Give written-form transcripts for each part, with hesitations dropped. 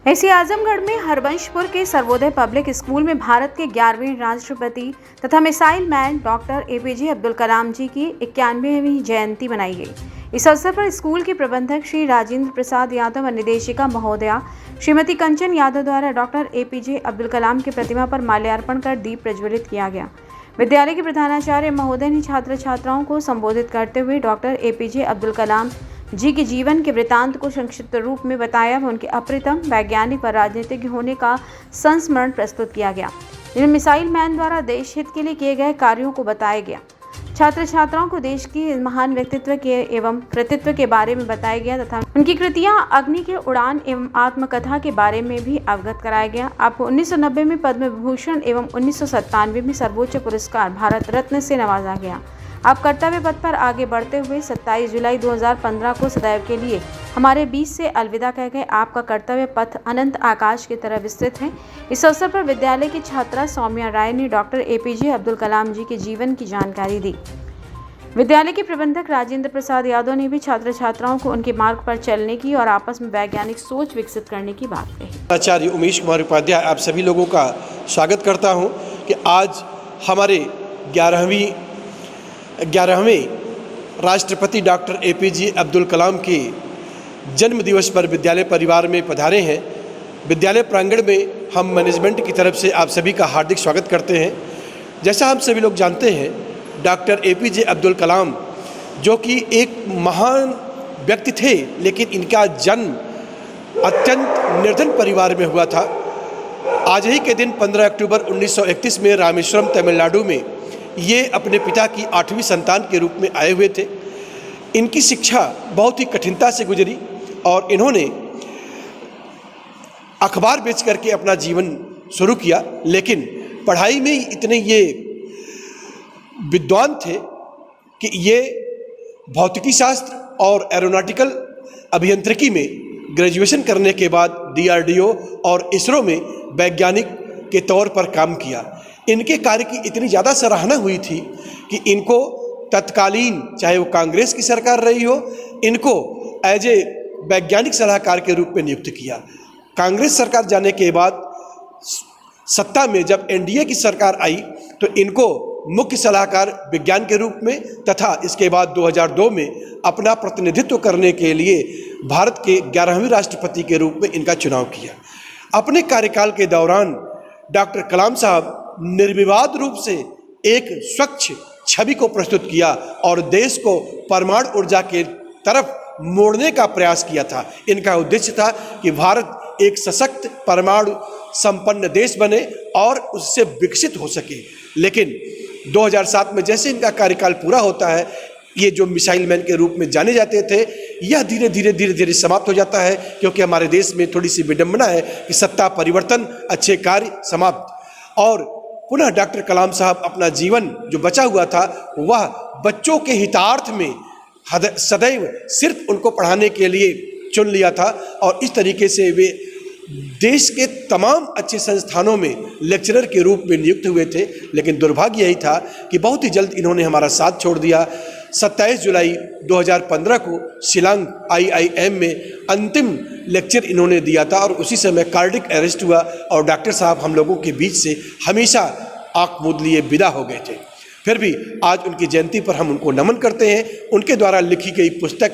ऐसे आजमगढ़ में हरबंशपुर के सर्वोदय पब्लिक स्कूल में भारत के 11वें राष्ट्रपति तथा missile man doctor APJ Abdul Kalam ji की 91वीं जयंती मनाई गई। इस अवसर पर स्कूल के प्रबंधक श्री राजेंद्र प्रसाद यादव और निदेशिका महोदया श्रीमती कंचन यादव द्वारा डॉक्टर एपीजे अब्दुल कलाम की प्रतिमा पर माल्यार्पण कर दीप प्रज्वलित किया गया। विद्यालय के प्रधानाचार्य महोदय ने छात्र छात्राओं को संबोधित करते हुए डॉक्टर एपीजे अब्दुल कलाम जी के जीवन के वृतांत को संक्षिप्त रूप में बताया व उनके अप्रतिम वैज्ञानिक व राजनीतिज्ञ होने का संस्मरण प्रस्तुत किया गया, जिनमें मिसाइल मैन द्वारा देश हित के लिए किए गए कार्यों को बताया गया। छात्र छात्राओं को देश की महान व्यक्तित्व के एवं कृतित्व के बारे में बताया गया तथा उनकी कृतियां अग्नि के उड़ान एवं आत्मकथा के बारे में भी अवगत कराया गया। आपको 1990 में पद्म विभूषण एवं 1997 में सर्वोच्च पुरस्कार भारत रत्न से नवाजा गया। आप कर्तव्य पथ पर आगे बढ़ते हुए 27 जुलाई 2015 को सदैव के लिए हमारे बीच से अलविदा कह गए। आपका कर्तव्य पथ अनंत आकाश की तरह विस्तृत है। इस अवसर पर विद्यालय की छात्रा सौम्या राय ने डॉक्टर एपीजे अब्दुल कलाम जी के जीवन की जानकारी दी। विद्यालय के प्रबंधक राजेंद्र प्रसाद यादव ने भी छात्र छात्राओं को उनके मार्ग पर चलने की और आपस में वैज्ञानिक सोच विकसित करने की बात कही। आचार्य उमेश कुमार उपाध्याय आप सभी लोगों का स्वागत करता हूं कि आज हमारे 11वें राष्ट्रपति डॉक्टर एपीजे अब्दुल कलाम के जन्म दिवस पर विद्यालय परिवार में पधारे हैं। विद्यालय प्रांगण में हम मैनेजमेंट की तरफ से आप सभी का हार्दिक स्वागत करते हैं। जैसा हम सभी लोग जानते हैं, डॉक्टर एपीजे अब्दुल कलाम जो कि एक महान व्यक्ति थे, लेकिन इनका जन्म अत्यंत निर्धन परिवार में हुआ था। आज ही के दिन 15 अक्टूबर 1931 में रामेश्वरम तमिलनाडु में ये अपने पिता की 8वीं संतान के रूप में आए हुए थे। इनकी शिक्षा बहुत ही कठिनता से गुजरी और इन्होंने अखबार बेच करके अपना जीवन शुरू किया, लेकिन पढ़ाई में इतने ये विद्वान थे कि ये भौतिकी शास्त्र और एरोनॉटिकल अभियांत्रिकी में ग्रेजुएशन करने के बाद DRDO और इसरो में वैज्ञानिक के तौर पर काम किया। इनके कार्य की इतनी ज़्यादा सराहना हुई थी कि इनको तत्कालीन, चाहे वो कांग्रेस की सरकार रही हो, इनको एज ए वैज्ञानिक सलाहकार के रूप में नियुक्त किया। कांग्रेस सरकार जाने के बाद सत्ता में जब NDA की सरकार आई तो इनको मुख्य सलाहकार विज्ञान के रूप में तथा इसके बाद 2002 में अपना प्रतिनिधित्व करने के लिए भारत के 11वें राष्ट्रपति के रूप में इनका चुनाव किया। अपने कार्यकाल के दौरान डॉक्टर कलाम साहब निर्विवाद रूप से एक स्वच्छ छवि को प्रस्तुत किया और देश को परमाणु ऊर्जा के तरफ मोड़ने का प्रयास किया था। इनका उद्देश्य था कि भारत एक सशक्त परमाणु संपन्न देश बने और उससे विकसित हो सके। लेकिन 2007 में जैसे इनका कार्यकाल पूरा होता है, ये जो मिसाइल मैन के रूप में जाने जाते थे, यह धीरे धीरे समाप्त हो जाता है, क्योंकि हमारे देश में थोड़ी सी विडंबना है कि सत्ता परिवर्तन, अच्छे कार्य समाप्त। और पुनः डॉक्टर कलाम साहब अपना जीवन जो बचा हुआ था वह बच्चों के हितार्थ में सदैव सिर्फ उनको पढ़ाने के लिए चुन लिया था और इस तरीके से वे देश के तमाम अच्छे संस्थानों में लेक्चरर के रूप में नियुक्त हुए थे। लेकिन दुर्भाग्य यही था कि बहुत ही जल्द इन्होंने हमारा साथ छोड़ दिया। 27 जुलाई 2015 को शिलांग IIM में अंतिम लेक्चर इन्होंने दिया था और उसी समय कार्डिक अरेस्ट हुआ और डॉक्टर साहब हम लोगों के बीच से हमेशा आंख मूंद लिए विदा हो गए थे। फिर भी आज उनकी जयंती पर हम उनको नमन करते हैं। उनके द्वारा लिखी गई पुस्तक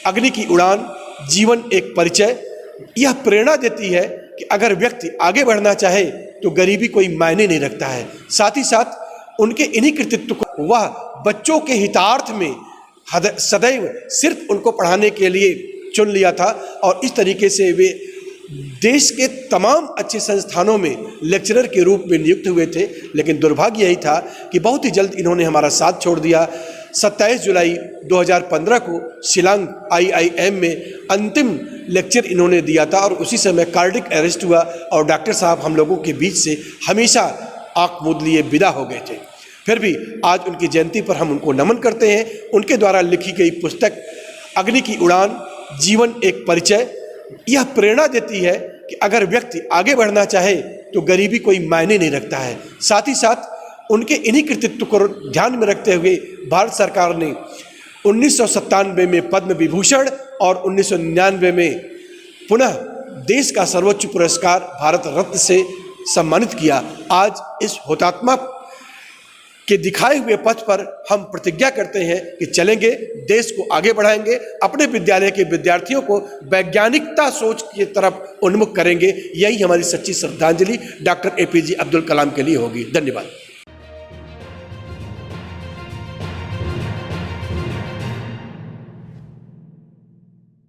अग्नि की उड़ान, जीवन एक परिचय, यह प्रेरणा देती है कि अगर व्यक्ति आगे बढ़ना चाहे तो गरीबी कोई मायने नहीं रखता है। साथ ही साथ उनके इन्हीं कृतित्व को वह बच्चों के हितार्थ में सदैव सिर्फ उनको पढ़ाने के लिए चुन लिया था और इस तरीके से वे देश के तमाम अच्छे संस्थानों में लेक्चरर के रूप में नियुक्त हुए थे। लेकिन दुर्भाग्य यही था कि बहुत ही जल्द इन्होंने हमारा साथ छोड़ दिया। 27 जुलाई 2015 को शिलांग IIM में अंतिम लेक्चर इन्होंने दिया था और उसी समय कार्डिक अरेस्ट हुआ और डॉक्टर साहब हम लोगों के बीच से हमेशा आंख मूंद लिए विदा हो गए थे। फिर भी आज उनकी जयंती पर हम उनको नमन करते हैं। उनके द्वारा लिखी गई पुस्तक अग्नि की उड़ान, जीवन एक परिचय, यह प्रेरणा देती है कि अगर व्यक्ति आगे बढ़ना चाहे तो गरीबी कोई मायने नहीं रखता है। साथ ही साथ उनके इन्हीं कृतित्व को ध्यान में रखते हुए भारत सरकार ने 1997 में पद्म विभूषण और 1999 में पुनः देश का सर्वोच्च पुरस्कार भारत रत्न से सम्मानित किया। आज इस हुतात्मा के दिखाए हुए पथ पर हम प्रतिज्ञा करते हैं कि चलेंगे, देश को आगे बढ़ाएंगे, अपने विद्यालय के विद्यार्थियों को वैज्ञानिकता सोच की तरफ उन्मुख करेंगे। यही हमारी सच्ची श्रद्धांजलि डॉक्टर एपीजे अब्दुल कलाम के लिए होगी। धन्यवाद।